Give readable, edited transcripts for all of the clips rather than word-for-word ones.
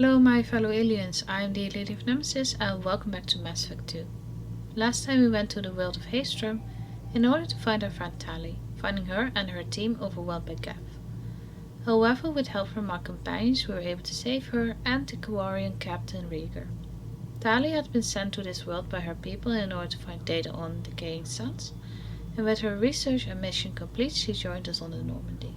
Hello my fellow aliens, I am the LadyofNemesis and welcome back to Mass Effect 2. Last time we went to the world of Haystrom in order to find our friend Tali. Finding her and her team overwhelmed by Gav. However, with help from our companions we were able to save her and the Kawarian Captain Rieger. Tali had been sent to this world by her people in order to find data on decaying suns, and with her research and mission complete she joined us on the Normandy.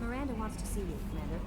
Miranda wants to see you, Commander.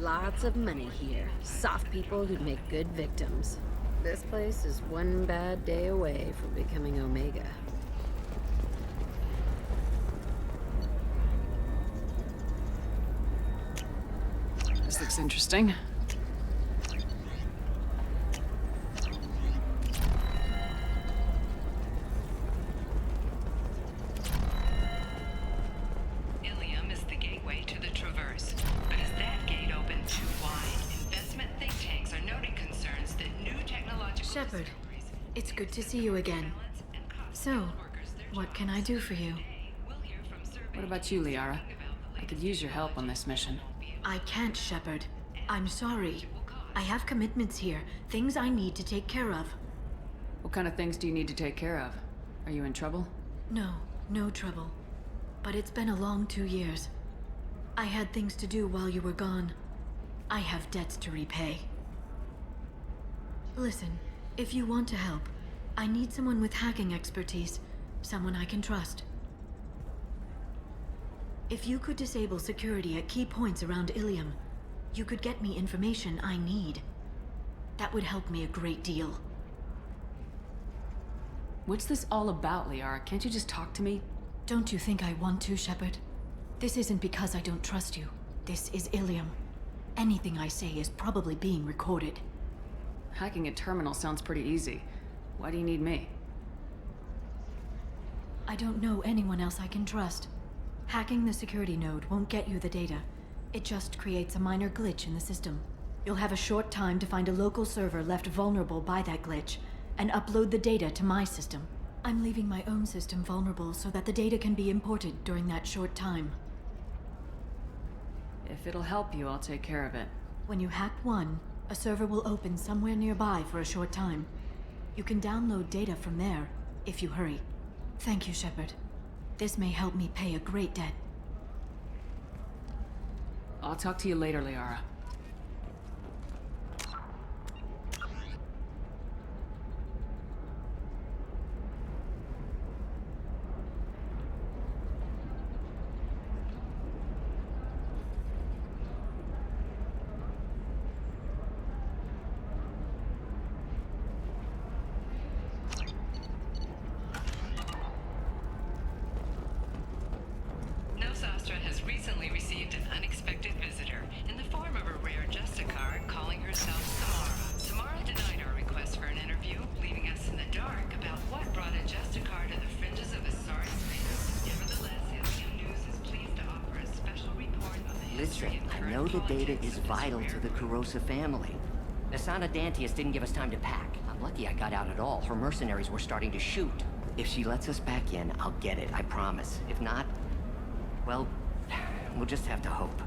Lots of money here. Soft people who'd make good victims. This place is one bad day away from becoming Omega. This looks interesting. Ilium is the gateway to the Traverse. But as that gate opened too wide, investment think tanks are noting concerns that new technological Shepard, it's good to see you again. So, what can I do for you? What about you, Liara? I could use your help on this mission. I can't, Shepard. I'm sorry. I have commitments here, things I need to take care of. What kind of things do you need to take care of? Are you in trouble? No, no trouble. But it's been a long 2 years. I had things to do while you were gone. I have debts to repay. Listen, if you want to help, I need someone with hacking expertise. Someone I can trust. If you could disable security at key points around Ilium, you could get me information I need. That would help me a great deal. What's this all about, Liara? Can't you just talk to me? Don't you think I want to, Shepard? This isn't because I don't trust you. This is Ilium. Anything I say is probably being recorded. Hacking a terminal sounds pretty easy. Why do you need me? I don't know anyone else I can trust. Hacking the security node won't get you the data. It just creates a minor glitch in the system. You'll have a short time to find a local server left vulnerable by that glitch, and upload the data to my system. I'm leaving my own system vulnerable so that the data can be imported during that short time. If it'll help you, I'll take care of it. When you hack one, a server will open somewhere nearby for a short time. You can download data from there, if you hurry. Thank you, Shepard. This may help me pay a great debt. I'll talk to you later, Liara. Nosastra has recently received an unexpected visitor in the form of a rare Justicar calling herself Samara. Samara denied our request for an interview, leaving us in the dark about what brought a Justicar to the fringes of Asari space. Nevertheless, Ilium News is pleased to offer a special report on the Listen, history and I current know the data politics is of this vital rare to the group. Kurosa family. Asana Dantius didn't give us time to pack. I'm lucky I got out at all. Her mercenaries were starting to shoot. If she lets us back in, I'll get it, I promise. If not, well, we'll just have to hope.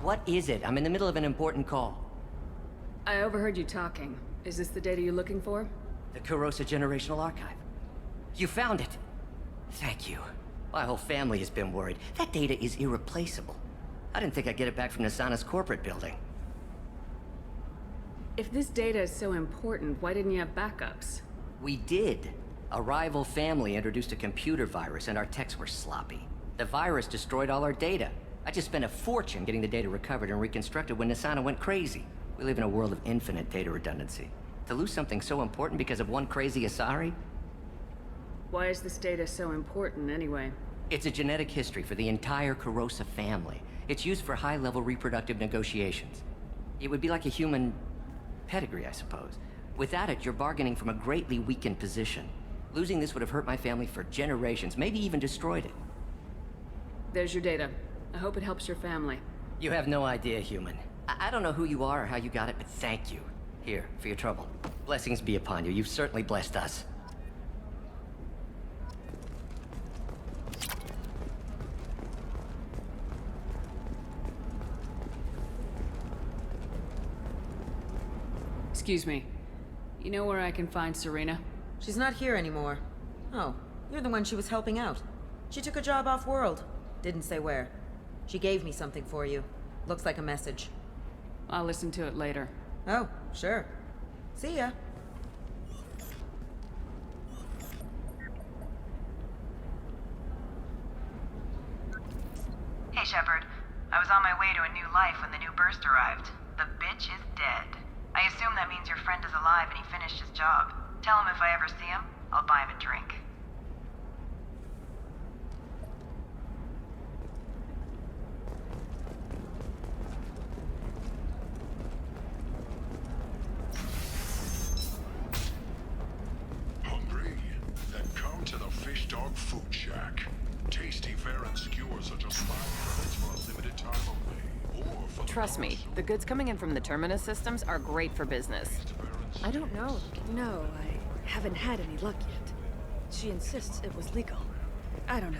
What is it? I'm in the middle of an important call. I overheard you talking. Is this the data you're looking for? The Kurosa Generational Archive. You found it! Thank you. My whole family has been worried. That data is irreplaceable. I didn't think I'd get it back from Nasana's corporate building. If this data is so important, why didn't you have backups? We did. A rival family introduced a computer virus and our techs were sloppy. The virus destroyed all our data. I just spent a fortune getting the data recovered and reconstructed when Nasana went crazy. We live in a world of infinite data redundancy. To lose something so important because of one crazy Asari? Why is this data so important anyway? It's a genetic history for the entire Kurosa family. It's used for high-level reproductive negotiations. It would be like a human pedigree, I suppose. Without it, you're bargaining from a greatly weakened position. Losing this would have hurt my family for generations, maybe even destroyed it. There's your data. I hope it helps your family. You have no idea, human. I don't know who you are or how you got it, but thank you. Here, for your trouble. Blessings be upon you. You've certainly blessed us. Excuse me. You know where I can find Serena? She's not here anymore. Oh, you're the one she was helping out. She took a job off-world. Didn't say where. She gave me something for you. Looks like a message. I'll listen to it later. Oh, sure. See ya. Hey, Shepard. I was on my way to a new life when the new burst arrived. The bitch is dead. I assume that means your friend is alive and he finished his job. Tell him if I ever see him, I'll buy him a drink. Hungry? Then come to the Fish Dog Food Shack. Tasty fare and skewers are just 5 credits for a limited time only. Or for the Trust me, the goods coming in from the Terminus systems are great for business. I don't know. No, I haven't had any luck yet. She insists it was legal. I don't know.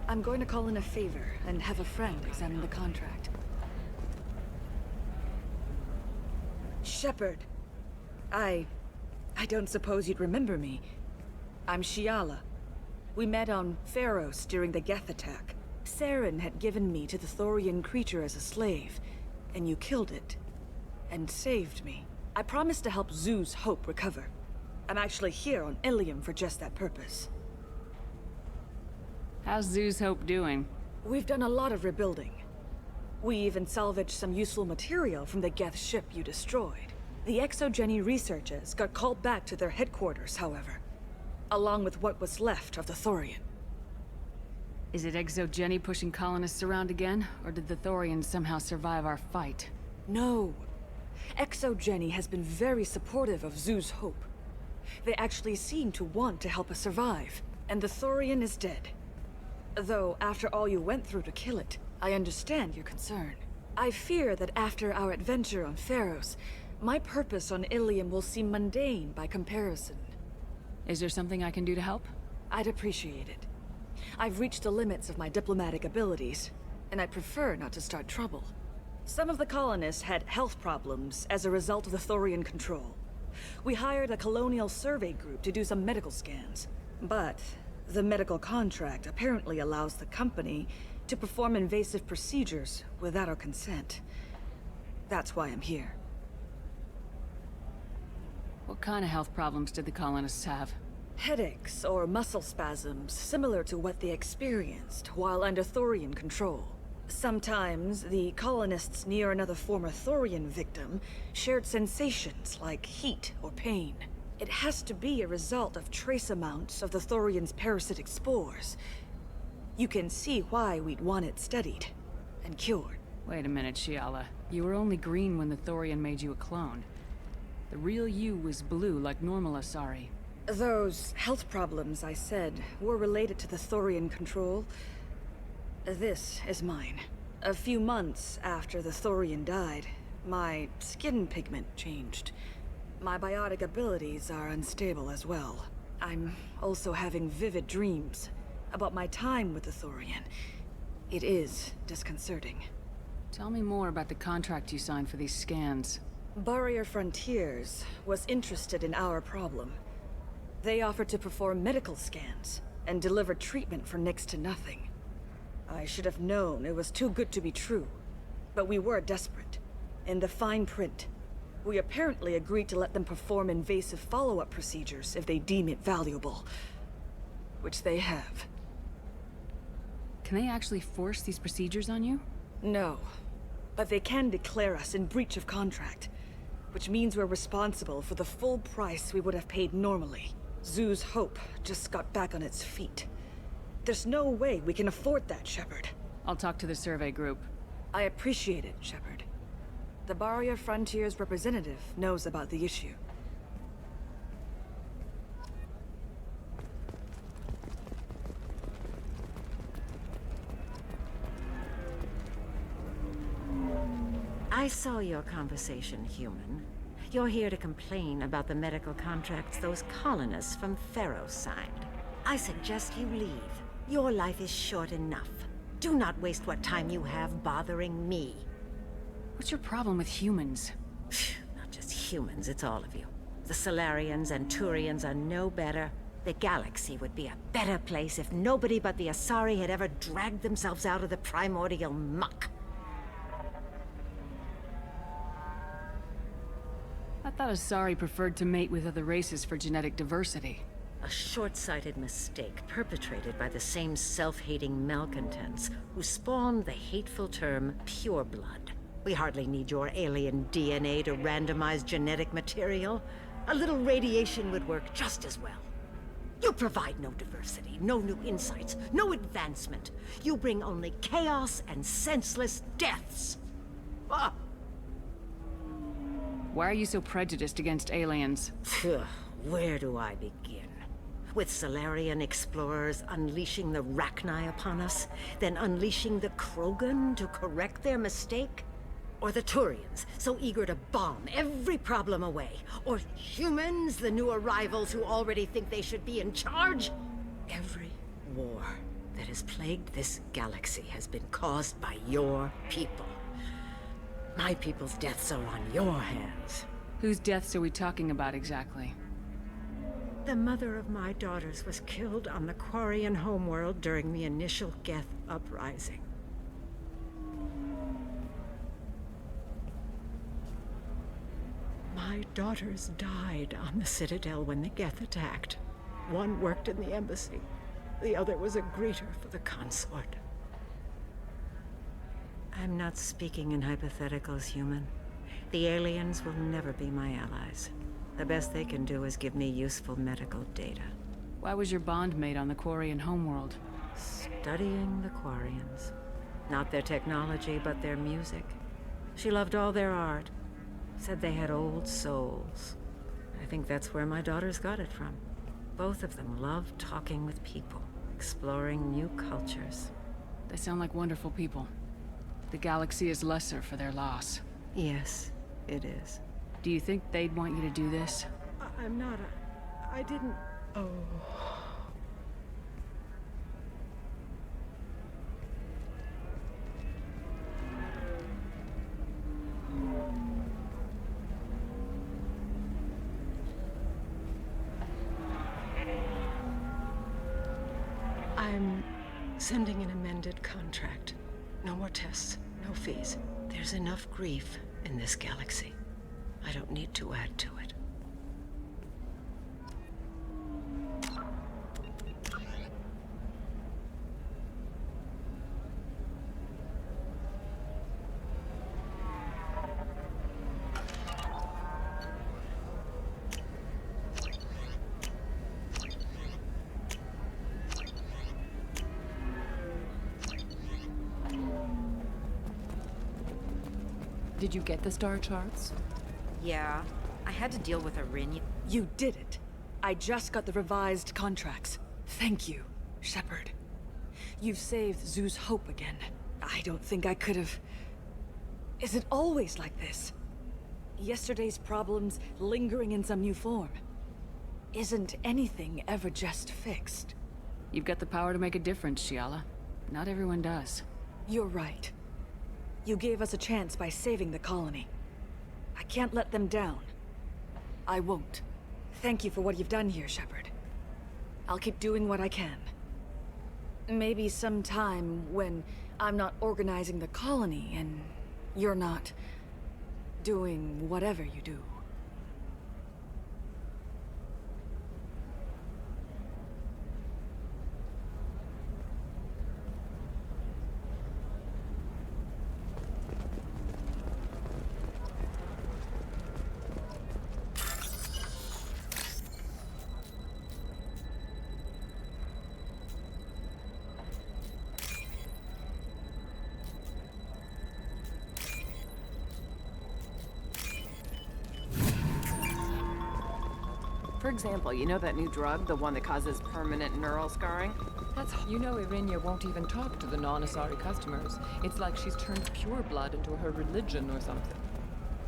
I'm going to call in a favor and have a friend examine the contract. Shepard. I don't suppose you'd remember me. I'm Shiala. We met on Pharos during the Geth attack. Saren had given me to the Thorian creature as a slave, and you killed it. And saved me. I promised to help Zeus Hope recover. I'm actually here on Ilium for just that purpose. How's Zeus Hope doing? We've done a lot of rebuilding. We even salvaged some useful material from the Geth ship you destroyed. The Exogeny researchers got called back to their headquarters, however, along with what was left of the Thorian. Is it Exogeny pushing colonists around again, or did the Thorians somehow survive our fight? No. Exogeny has been very supportive of Zeus Hope. They actually seem to want to help us survive, and the Thorian is dead. Though, after all you went through to kill it, I understand your concern. I fear that after our adventure on Pharos, my purpose on Ilium will seem mundane by comparison. Is there something I can do to help? I'd appreciate it. I've reached the limits of my diplomatic abilities, and I prefer not to start trouble. Some of the colonists had health problems as a result of the Thorian control. We hired a colonial survey group to do some medical scans. But the medical contract apparently allows the company to perform invasive procedures without our consent. That's why I'm here. What kind of health problems did the colonists have? Headaches or muscle spasms, similar to what they experienced while under Thorian control. Sometimes, the colonists near another former Thorian victim shared sensations like heat or pain. It has to be a result of trace amounts of the Thorian's parasitic spores. You can see why we'd want it studied and cured. Wait a minute, Shiala. You were only green when the Thorian made you a clone. The real you was blue like normal Asari. Those health problems I said were related to the Thorian control. This is mine. A few months after the Thorian died, my skin pigment changed. My biotic abilities are unstable as well. I'm also having vivid dreams about my time with the Thorian. It is disconcerting. Tell me more about the contract you signed for these scans. BioWare Frontiers was interested in our problem. They offered to perform medical scans and deliver treatment for next to nothing. I should have known it was too good to be true, but we were desperate. In the fine print, we apparently agreed to let them perform invasive follow-up procedures if they deem it valuable, which they have. Can they actually force these procedures on you? No, but they can declare us in breach of contract, which means we're responsible for the full price we would have paid normally. Zoo's Hope just got back on its feet. There's no way we can afford that, Shepard. I'll talk to the survey group. I appreciate it, Shepard. The BioWare Frontiers representative knows about the issue. I saw your conversation, human. You're here to complain about the medical contracts those colonists from Pharaoh signed. I suggest you leave. Your life is short enough. Do not waste what time you have bothering me. What's your problem with humans? Not just humans, it's all of you. The Solarians and Turians are no better. The galaxy would be a better place if nobody but the Asari had ever dragged themselves out of the primordial muck. I thought Asari preferred to mate with other races for genetic diversity. A short-sighted mistake perpetrated by the same self-hating malcontents who spawned the hateful term pureblood. We hardly need your alien DNA to randomize genetic material. A little radiation would work just as well. You provide no diversity, no new insights, no advancement. You bring only chaos and senseless deaths. Ah! Why are you so prejudiced against aliens? Where do I begin? With Solarian explorers unleashing the Rachni upon us, then unleashing the Krogan to correct their mistake? Or the Turians, so eager to bomb every problem away? Or humans, the new arrivals who already think they should be in charge? Every war that has plagued this galaxy has been caused by your people. My people's deaths are on your hands. Whose deaths are we talking about exactly? The mother of my daughters was killed on the Quarian homeworld during the initial Geth uprising. My daughters died on the Citadel when the Geth attacked. One worked in the embassy. The other was a greeter for the consort. I'm not speaking in hypotheticals, human. The aliens will never be my allies. The best they can do is give me useful medical data. Why was your bond made on the Quarian homeworld? Studying the Quarians. Not their technology, but their music. She loved all their art. Said they had old souls. I think that's where my daughters got it from. Both of them loved talking with people, exploring new cultures. They sound like wonderful people. The galaxy is lesser for their loss. Yes, it is. Do you think they'd want you to do this? I'm not I didn't... Oh... I'm sending an amended contract. No more tests, no fees. There's enough grief in this galaxy. I don't need to add to it. Did you get the star charts? Yeah, I had to deal with Arinya. You did it. I just got the revised contracts. Thank you, Shepard. You've saved Zoo's hope again. I don't think I could have... Is it always like this? Yesterday's problems lingering in some new form. Isn't anything ever just fixed? You've got the power to make a difference, Shiala. Not everyone does. You're right. You gave us a chance by saving the colony. I can't let them down. I won't. Thank you for what you've done here, Shepard. I'll keep doing what I can. Maybe sometime when I'm not organizing the colony and you're not doing whatever you do. For example, you know that new drug, the one that causes permanent neural scarring? You know Irinya won't even talk to the non-Asari customers. It's like she's turned pure blood into her religion or something.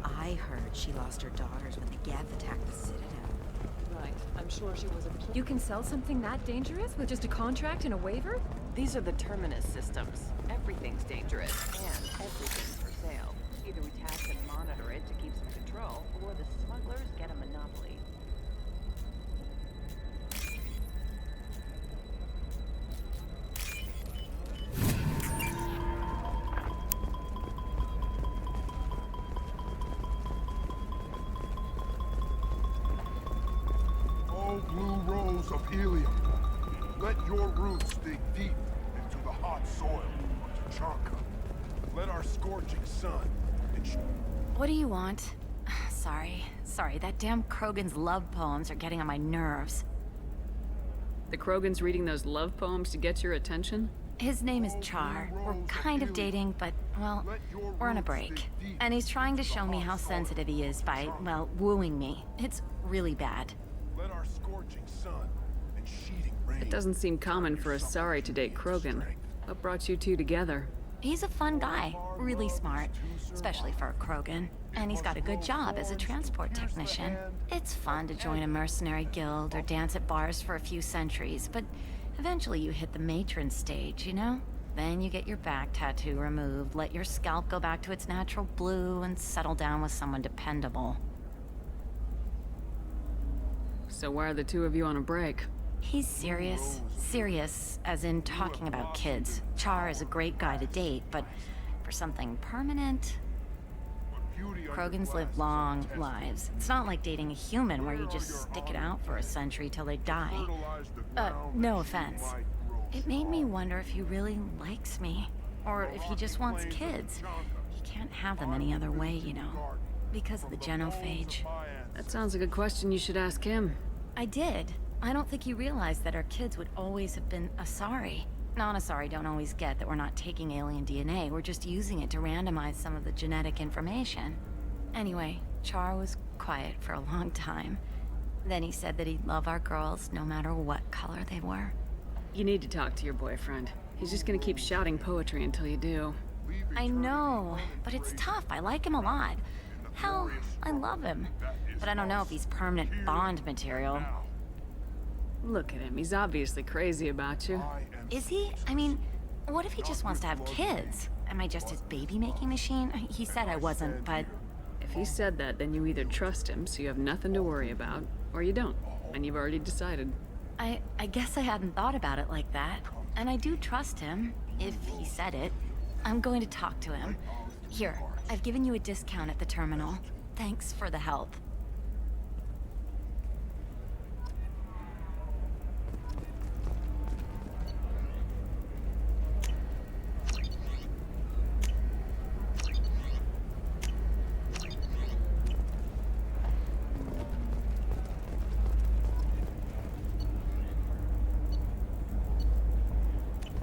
I heard she lost her daughters when the Geth attacked the Citadel. Right. I'm sure she was a... You can sell something that dangerous with just a contract and a waiver? These are the Terminus systems. Everything's dangerous, and everything's for sale. Either we tax and monitor it to keep some control, or the smugglers get a monopoly. Blue rose of Ilium. Let your roots dig deep into the hot soil of Tuchanka. Let our scorching sun What do you want? Sorry, that damn Krogan's love poems are getting on my nerves. The Krogan's reading those love poems to get your attention? His name is Char. We're kind of dating, but, well, we're on a break. And he's trying to show me how sensitive he is by, well, wooing me. It's really bad. Let our scorching sun and sheeting rain. It doesn't seem common for Asari to date Krogan. What brought you two together? He's a fun guy, really smart, especially for a Krogan. And he's got a good job as a transport technician. It's fun to join a mercenary guild or dance at bars for a few centuries, but eventually you hit the matron stage, you know? Then you get your back tattoo removed, let your scalp go back to its natural blue, and settle down with someone dependable. So why are the two of you on a break? He's serious. Serious, as in talking about kids. Char is a great guy to date, but for something permanent... Krogans live long lives. It's not like dating a human where you just stick it out for a century till they die. No offense. It made me wonder if he really likes me, or if he just wants kids. He can't have them any other way, you know, because of the genophage. That sounds like a question you should ask him. I did. I don't think he realized that our kids would always have been Asari. Non-Asari don't always get that we're not taking alien DNA, we're just using it to randomize some of the genetic information. Anyway, Char was quiet for a long time. Then he said that he'd love our girls no matter what color they were. You need to talk to your boyfriend. He's just gonna keep shouting poetry until you do. I know, but it's tough. I like him a lot. Hell, I love him. But I don't know if he's permanent Bond material. Look at him, he's obviously crazy about you. Is he? I mean, what if he just wants to have kids? Am I just his baby-making machine? He said I wasn't, but... If he said that, then you either trust him, so you have nothing to worry about, or you don't, and you've already decided. I guess I hadn't thought about it like that. And I do trust him, if he said it. I'm going to talk to him. Here, I've given you a discount at the terminal. Thanks for the help.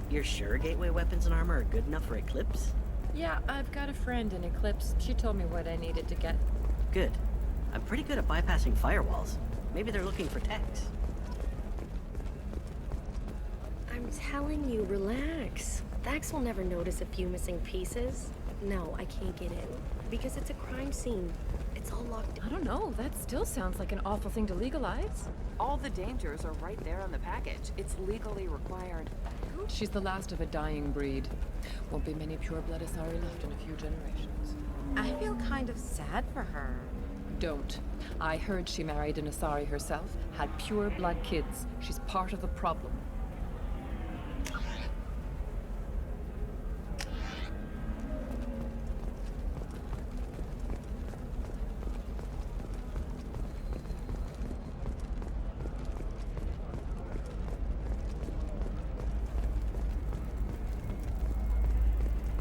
You're sure gateway weapons and armor are good enough for Eclipse? Yeah, I've got a friend in Eclipse. She told me what I needed to get. Good. I'm pretty good at bypassing firewalls. Maybe they're looking for techs. I'm telling you, relax. Vax will never notice a few missing pieces. No, I can't get in. Because it's a crime scene. It's all locked. I don't know. That still sounds like an awful thing to legalize. All the dangers are right there on the package. It's legally required. She's the last of a dying breed. Won't be many pure-blood Asari left in a few generations. I feel kind of sad for her. Don't. I heard she married an Asari herself, had pure-blood kids. She's part of the problem.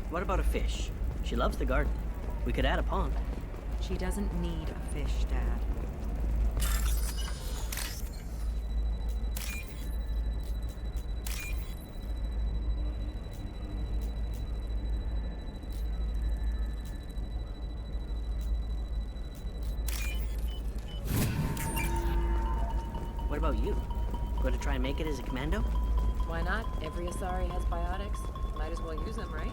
What about a fish? She loves the garden. We could add a pond. She doesn't need a fish, Dad. What about you? Going to try and make it as a commando? Why not? Every Asari has biotics. Might as well use them, right?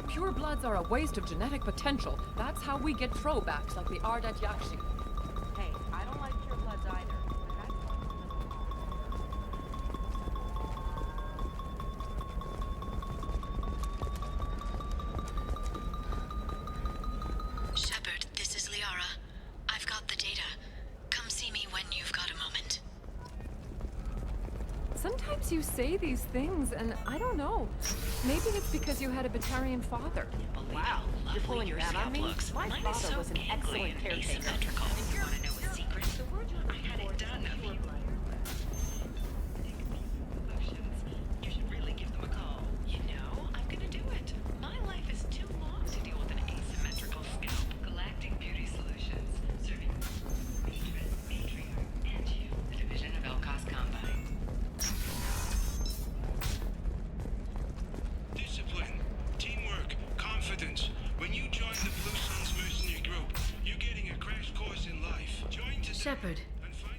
Pure bloods are a waste of genetic potential. That's how we get throwbacks like the Ardat Yakshi. Hey, I don't like pure bloods either. Shepard, this is Liara. I've got the data. Come see me when you've got a moment. Sometimes you say these things, and I don't know. Maybe it's because you had a Batarian father. Wow, you're pulling your that on me? My father was an excellent caretaker. Asymmetrical. You want to know a secret? I had it done a few solutions. You should really give them a call. You know, I'm gonna do it. My life is too long to deal with an asymmetrical scalp. Galactic Beauty Solutions, serving matron, matriarch, and you, the division of Elcos Combine. Discipline, teamwork, confidence. When you join the Blue Suns mercenary group, you're getting a crash course in life. Join today. Shepard,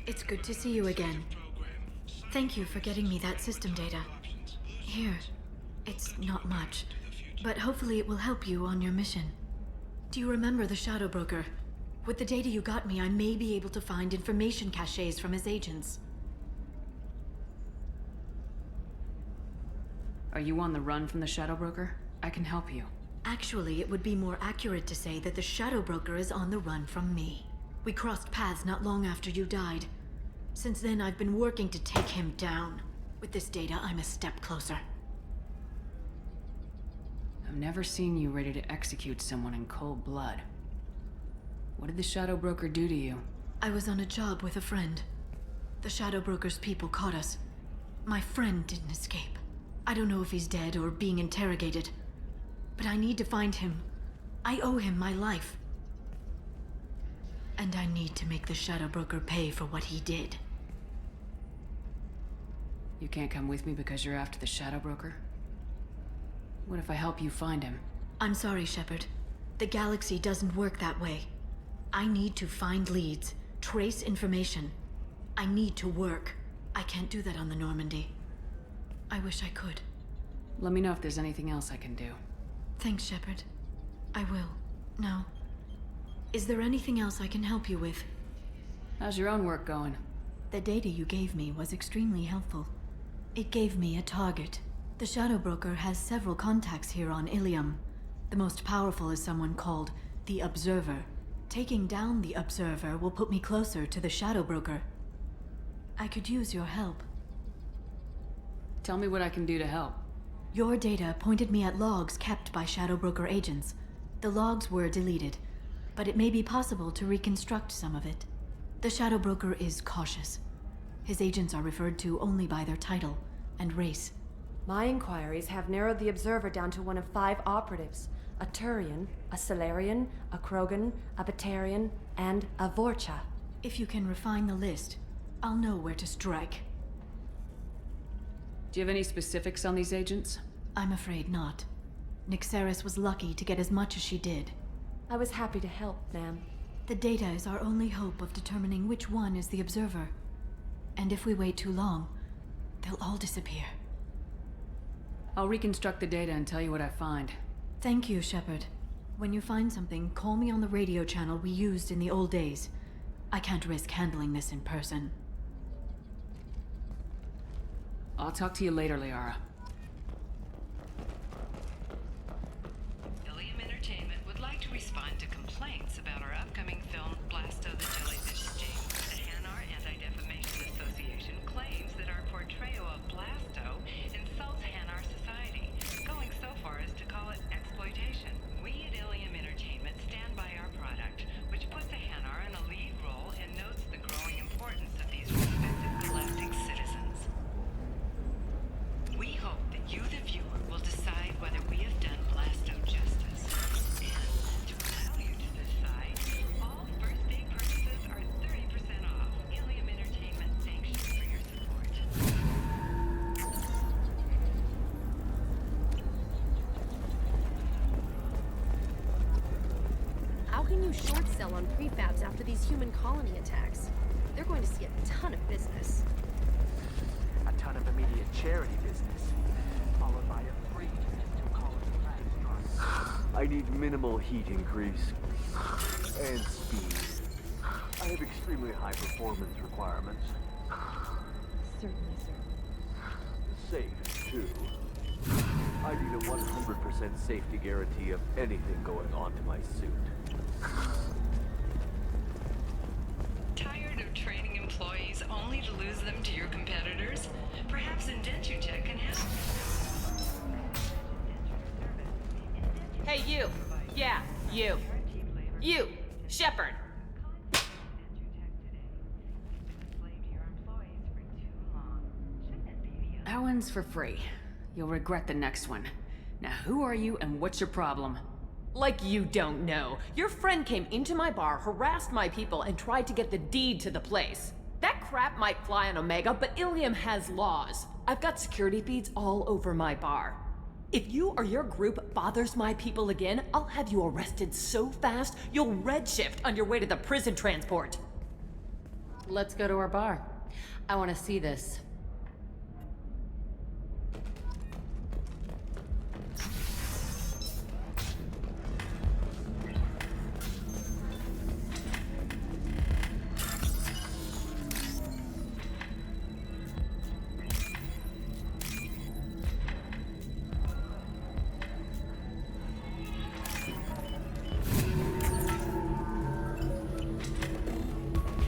it's good to see you again. Thank you for getting me that system data. Here, it's not much, but hopefully it will help you on your mission. Do you remember the Shadow Broker? With the data you got me, I may be able to find information caches from his agents. Are you on the run from the Shadow Broker? I can help you. Actually, it would be more accurate to say that the Shadow Broker is on the run from me. We crossed paths not long after you died. Since then, I've been working to take him down. With this data, I'm a step closer. I've never seen you ready to execute someone in cold blood. What did the Shadow Broker do to you? I was on a job with a friend. The Shadow Broker's people caught us. My friend didn't escape. I don't know if he's dead or being interrogated. But I need to find him. I owe him my life. And I need to make the Shadow Broker pay for what he did. You can't come with me because you're after the Shadow Broker? What if I help you find him? I'm sorry, Shepard. The galaxy doesn't work that way. I need to find leads, trace information. I need to work. I can't do that on the Normandy. I wish I could. Let me know if there's anything else I can do. Thanks, Shepard. I will. Now, is there anything else I can help you with? How's your own work going? The data you gave me was extremely helpful. It gave me a target. The Shadow Broker has several contacts here on Ilium. The most powerful is someone called the Observer. Taking down the Observer will put me closer to the Shadow Broker. I could use your help. Tell me what I can do to help. Your data pointed me at logs kept by Shadow Broker agents. The logs were deleted, but it may be possible to reconstruct some of it. The Shadow Broker is cautious. His agents are referred to only by their title and race. My inquiries have narrowed the Observer down to one of 5 operatives. A Turian, a Salarian, a Krogan, a Batarian, and a Vorcha. If you can refine the list, I'll know where to strike. Do you have any specifics on these agents? I'm afraid not. Nyxeris was lucky to get as much as she did. I was happy to help, ma'am. The data is our only hope of determining which one is the Observer. And if we wait too long, they'll all disappear. I'll reconstruct the data and tell you what I find. Thank you, Shepard. When you find something, call me on the radio channel we used in the old days. I can't risk handling this in person. I'll talk to you later, Liara. Ilium Entertainment would like to respond to complaints about our upcoming film, Blasto the Jellyfish Sting. The Hanar Anti-Defamation Association claims that our portrayal of Blasto insults Hanar society, going so far as to call it exploitation. We at Ilium Entertainment stand by our product, which puts the Hanar in a lead role and notes the growing importance of these respected galactic citizens. We hope that you, the viewer, will decide whether we have done Blasto justice. And to allow you to decide, all first-day purchases are 30% off. Ilium Entertainment thanks you for your support. How can you short sell on prefabs after these human colony attacks? They're going to see a ton of business. A ton of immediate charity business, followed by a freeze to colony crash. I need minimal heat increase and speed. I have extremely high performance requirements. Certainly, sir. Safe, too. I need a 100% safety guarantee of anything going on to my suit. Tired of training employees only to lose them to your competitors? Perhaps IndentureTech can help. Hey, you! Yeah, you! You! Shepard! That one's for free. You'll regret the next one. Now who are you and what's your problem? Like you don't know. Your friend came into my bar, harassed my people, and tried to get the deed to the place. That crap might fly on Omega, but Ilium has laws. I've got security feeds all over my bar. If you or your group bothers my people again, I'll have you arrested so fast, you'll redshift on your way to the prison transport. Let's go to our bar. I want to see this.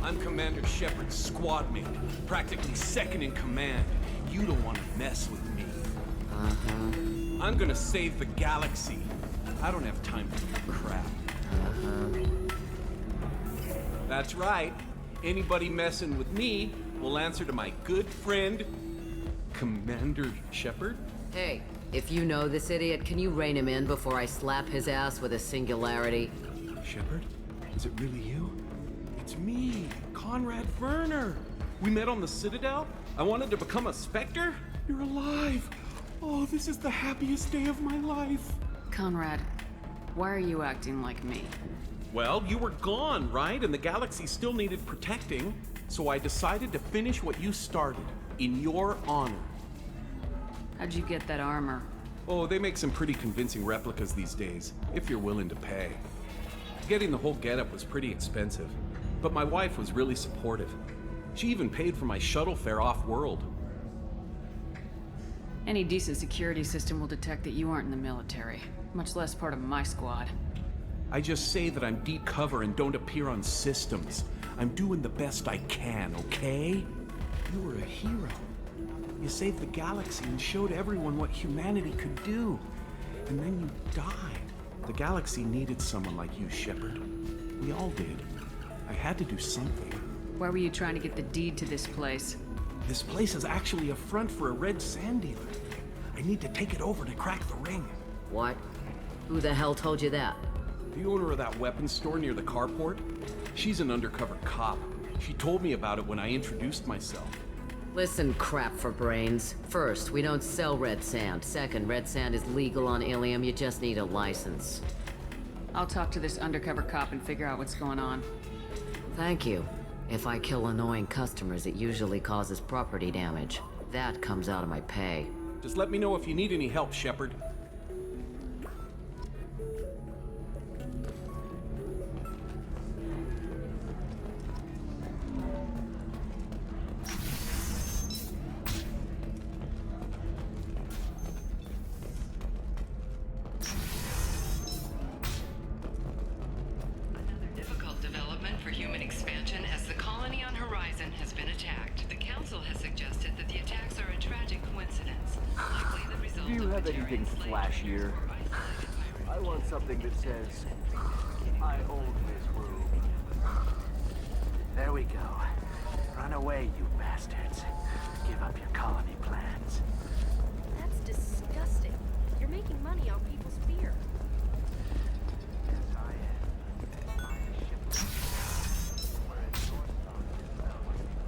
I'm Commander Shepard's squad mate, practically second in command. You don't want to mess with me. I'm gonna save the galaxy. I don't have time for your crap. That's right. Anybody messing with me will answer to my good friend, Commander Shepard. Hey, if you know this idiot, can you rein him in before I slap his ass with a singularity? Shepard? Is it really you? It's me, Conrad Werner. We met on the Citadel. I wanted to become a Spectre. You're alive. Oh, this is the happiest day of my life. Conrad, why are you acting like me? Well, you were gone, right? And the galaxy still needed protecting. So I decided to finish what you started, in your honor. How'd you get that armor? Oh, they make some pretty convincing replicas these days, if you're willing to pay. Getting the whole getup was pretty expensive, but my wife was really supportive. She even paid for my shuttle fare off-world. Any decent security system will detect that you aren't in the military, much less part of my squad. I just say that I'm deep cover and don't appear on systems. I'm doing the best I can, okay? You were a hero. You saved the galaxy and showed everyone what humanity could do. And then you died. The galaxy needed someone like you, Shepard. We all did. I had to do something. Why were you trying to get the deed to this place? This place is actually a front for a red sand dealer. I need to take it over to crack the ring. What? Who the hell told you that? The owner of that weapons store near the carport? She's an undercover cop. She told me about it when I introduced myself. Listen, crap for brains. First, we don't sell red sand. Second, red sand is legal on Ilium. You just need a license. I'll talk to this undercover cop and figure out what's going on. Thank you. If I kill annoying customers, it usually causes property damage. That comes out of my pay. Just let me know if you need any help, Shepard. Difficult development for human expansion as the colony on Horizon has been attacked. The Council has suggested that the attacks are a tragic coincidence, likely the result Do you of have Batarian anything slavery. flashier? I want something that says, I own this room. There we go. Run away, you bastards. Give up your colony plans. That's disgusting. You're making money off people's fear.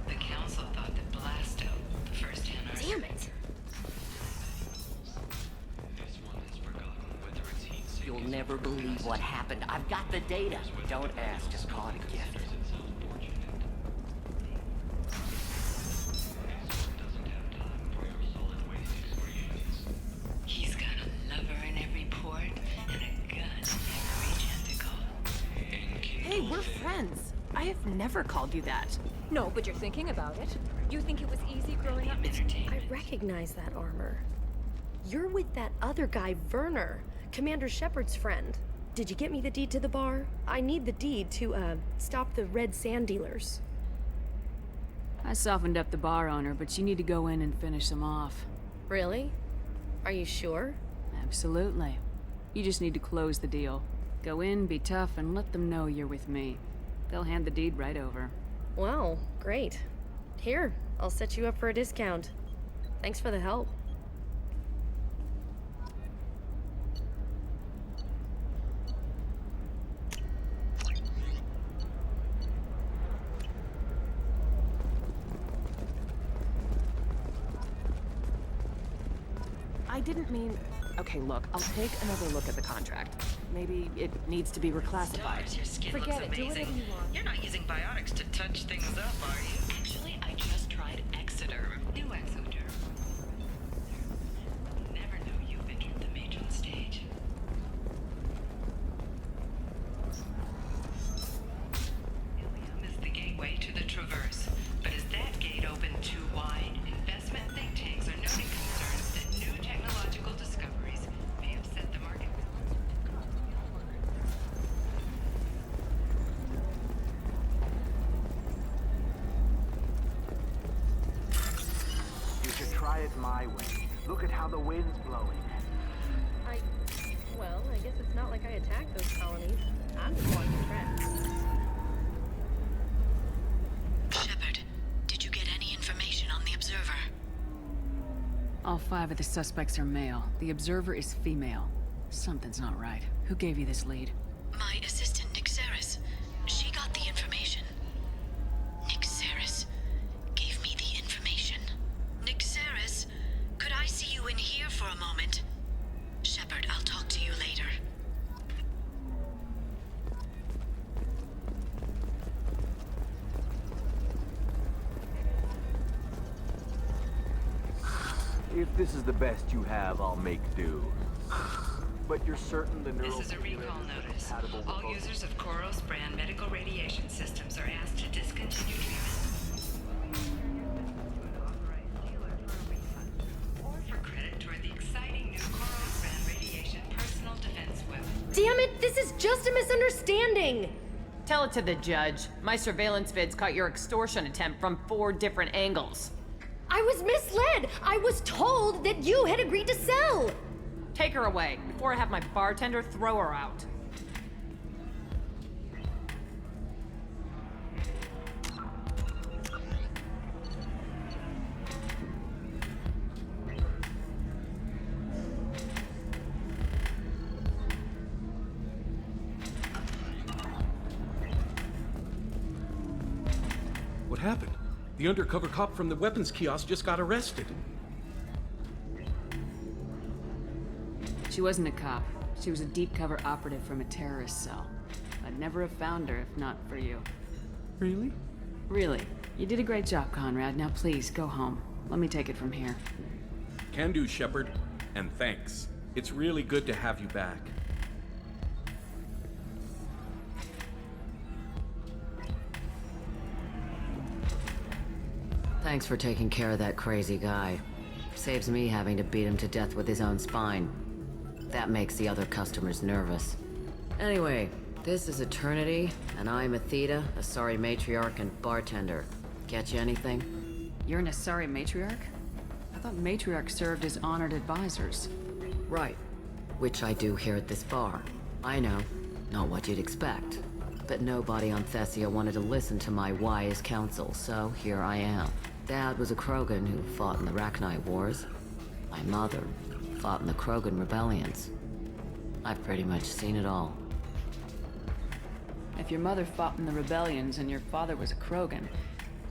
The Council thought that Blasto, the first anarch... Damn it! You'll never believe what happened. I've got the data. Don't ask, just call it a gift. He's got a lover in every port and a gun in every tentacle. Hey, we're friends. I have never called you that. No, but you're thinking about it. You think it was easy growing up? I recognize that armor. You're with that other guy, Werner, Commander Shepard's friend. Did you get me the deed to the bar? I need the deed to, stop the red sand dealers. I softened up the bar owner, but you need to go in and finish them off. Really? Are you sure? Absolutely. You just need to close the deal. Go in, be tough, and let them know you're with me. They'll hand the deed right over. Wow, great. Here, I'll set you up for a discount. Thanks for the help. I didn't mean... Okay, look, I'll take another look at the contract. Maybe it needs to be reclassified. Your skin Forget looks it, do amazing. whatever you want. You're not using biotics to touch things up, are you? Actually, I just tried Exoderm. New Exoderm. Never know you've entered the matron stage. Ilium is the gateway to the Traverse. But is that gate open too wide? Investment think tanks are noting concerns that new technological discoveries may upset the market. You should try it my way. Look at how the wind's blowing. Well, I guess it's not like I attacked those colonies. I'm just walking tracks. Shepard, did you get any information on the Observer? All 5 of the suspects are male. The Observer is female. Something's not right. Who gave you this lead? My assistant, Nixeris. She got the information. Nixeris gave me the information. Nixeris, could I see you in here for a moment? Shepard, I'll talk to you later. If this is the best you have, I'll make do. But you're certain the neural... This is a recall notice. All users of Koros brand medical radiation systems are asked to discontinue treatment. Or for credit toward the exciting new Koros brand radiation personal defense weapon. Damn it, this is just a misunderstanding! Tell it to the judge. My surveillance vids caught your extortion attempt from 4 different angles. I was misled! I was told that you had agreed to sell! Take her away, before I have my bartender throw her out. What happened? The undercover cop from the weapons kiosk just got arrested. She wasn't a cop. She was a deep cover operative from a terrorist cell. I'd never have found her if not for you. Really? Really. You did a great job, Conrad. Now please, go home. Let me take it from here. Can do, Shepard. And thanks. It's really good to have you back. Thanks for taking care of that crazy guy. Saves me having to beat him to death with his own spine. That makes the other customers nervous. Anyway, this is Eternity, and I'm Athena, Asari matriarch and bartender. Catch you anything? You're an Asari matriarch? I thought matriarchs served as honored advisors. Right. Which I do here at this bar. I know. Not what you'd expect. But nobody on Thessia wanted to listen to my wise counsel, so here I am. Dad was a Krogan who fought in the Rachni Wars. My mother fought in the Krogan rebellions. I've pretty much seen it all. If your mother fought in the rebellions and your father was a Krogan,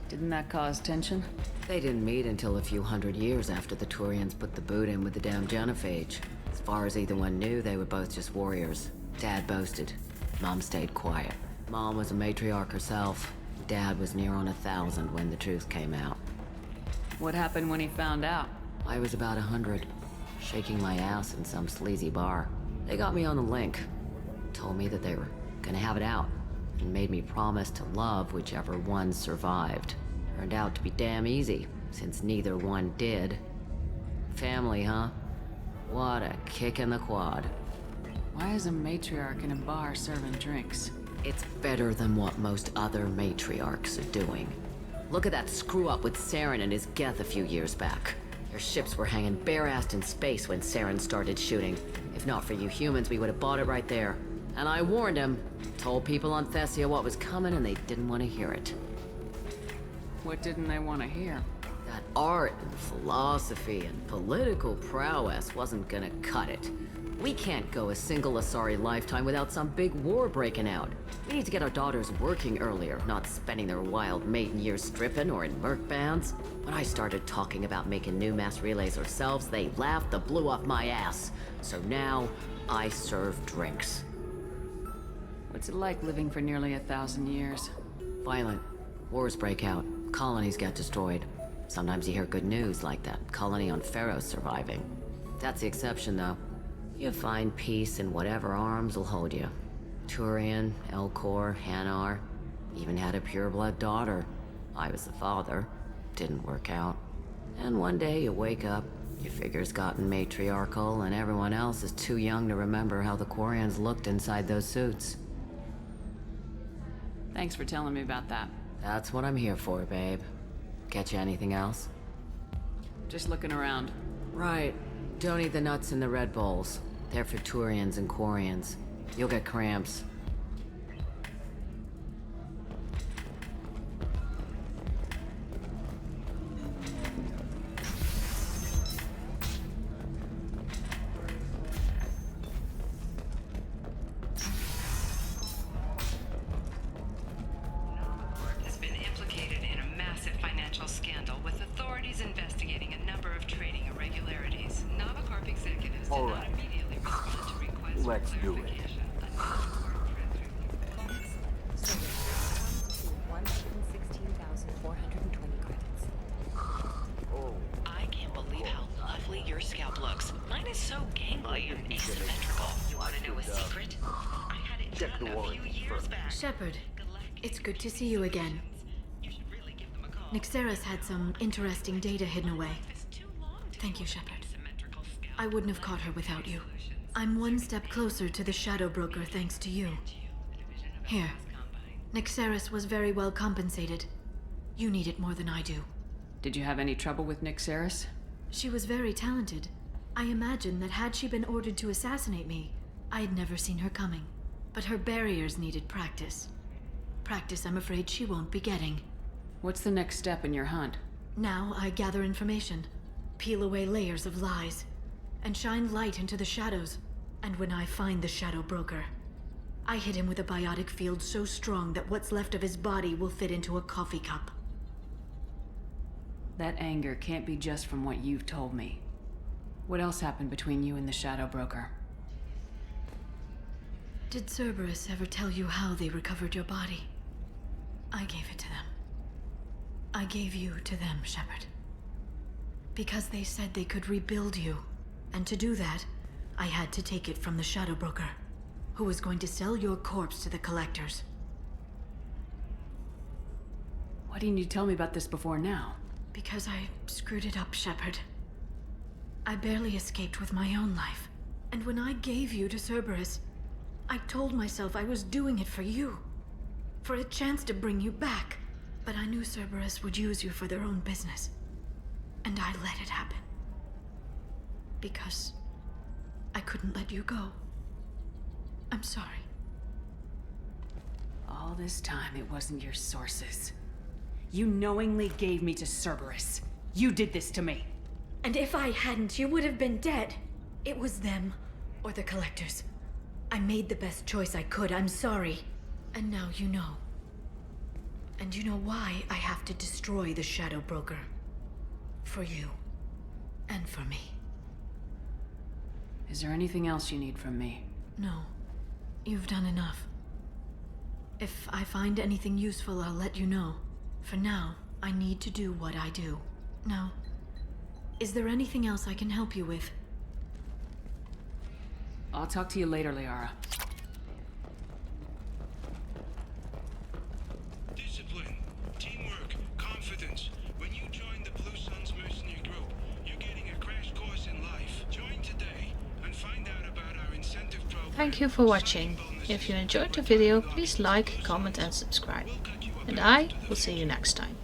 didn't that cause tension? They didn't meet until a few hundred years after the Turians put the boot in with the damn genophage. As far as either one knew, they were both just warriors. Dad boasted. Mom stayed quiet. Mom was a matriarch herself. Dad was near on 1,000 when the truth came out. What happened when he found out? I was about 100, shaking my ass in some sleazy bar. They got me on the link. Told me that they were gonna have it out, and made me promise to love whichever one survived. Turned out to be damn easy, since neither one did. Family, huh? What a kick in the quad. Why is a matriarch in a bar serving drinks? It's better than what most other matriarchs are doing. Look at that screw-up with Saren and his Geth a few years back. Their ships were hanging bare-assed in space when Saren started shooting. If not for you humans, we would have bought it right there. And I warned him. Told people on Thessia what was coming and they didn't want to hear it. What didn't they want to hear? That art and philosophy and political prowess wasn't gonna cut it. We can't go a single Asari lifetime without some big war breaking out. We need to get our daughters working earlier, not spending their wild maiden years stripping or in merc bands. When I started talking about making new mass relays ourselves, they laughed the blue off my ass. So now, I serve drinks. What's it like living for nearly 1,000 years? Violent. Wars break out. Colonies get destroyed. Sometimes you hear good news, like that colony on Pharaoh surviving. That's the exception, though. You find peace in whatever arms will hold you. Turian, Elcor, Hanar, even had a pureblood daughter. I was the father. Didn't work out. And one day you wake up, your figure's gotten matriarchal, and everyone else is too young to remember how the Quarians looked inside those suits. Thanks for telling me about that. That's what I'm here for, babe. Get you anything else? Just looking around. Right. Don't eat the nuts in the Red Bowls. They're for Turians and Quarians. You'll get cramps. Has been implicated in a massive financial scandal with authorities investigating a number of trading irregularities. Navacorp executives did not immediately respond to requests Let's for do it. clarification. I can't believe how lovely your scalp looks. Mine is so gangly and asymmetrical. You want to know a secret? I had it Check the done a warrant few years back. Shepard, it's good to see you again. Nixeris had some interesting data hidden away. Thank you, Shepard. I wouldn't have caught her without you. I'm one step closer to the Shadow Broker thanks to you. Here. Nixeris was very well compensated. You need it more than I do. Did you have any trouble with Nyxeris? She was very talented. I imagine that had she been ordered to assassinate me, I had never seen her coming. But her barriers needed practice. Practice I'm afraid she won't be getting. What's the next step in your hunt? Now I gather information, peel away layers of lies, and shine light into the shadows. And when I find the Shadow Broker, I hit him with a biotic field so strong that what's left of his body will fit into a coffee cup. That anger can't be just from what you've told me. What else happened between you and the Shadow Broker? Did Cerberus ever tell you how they recovered your body? I gave it to them. I gave you to them, Shepard. Because they said they could rebuild you. And to do that, I had to take it from the Shadow Broker, who was going to sell your corpse to the collectors. Why didn't you tell me about this before now? Because I screwed it up, Shepard. I barely escaped with my own life. And when I gave you to Cerberus, I told myself I was doing it for you. For a chance to bring you back. But I knew Cerberus would use you for their own business. And I let it happen. Because I couldn't let you go. I'm sorry. All this time it wasn't your sources. You knowingly gave me to Cerberus. You did this to me. And if I hadn't, you would have been dead. It was them, or the collectors. I made the best choice I could, I'm sorry. And now you know. And you know why I have to destroy the Shadow Broker. For you. And for me. Is there anything else you need from me? No. You've done enough. If I find anything useful, I'll let you know. For now, I need to do what I do. Now, is there anything else I can help you with? I'll talk to you later, Liara. Discipline, teamwork, confidence. When you join the Blue Suns mercenary group, you're getting a crash course in life. Join today and find out about our incentive program. Thank you for watching. If you enjoyed the video, please like, comment and subscribe. And I will see you next time.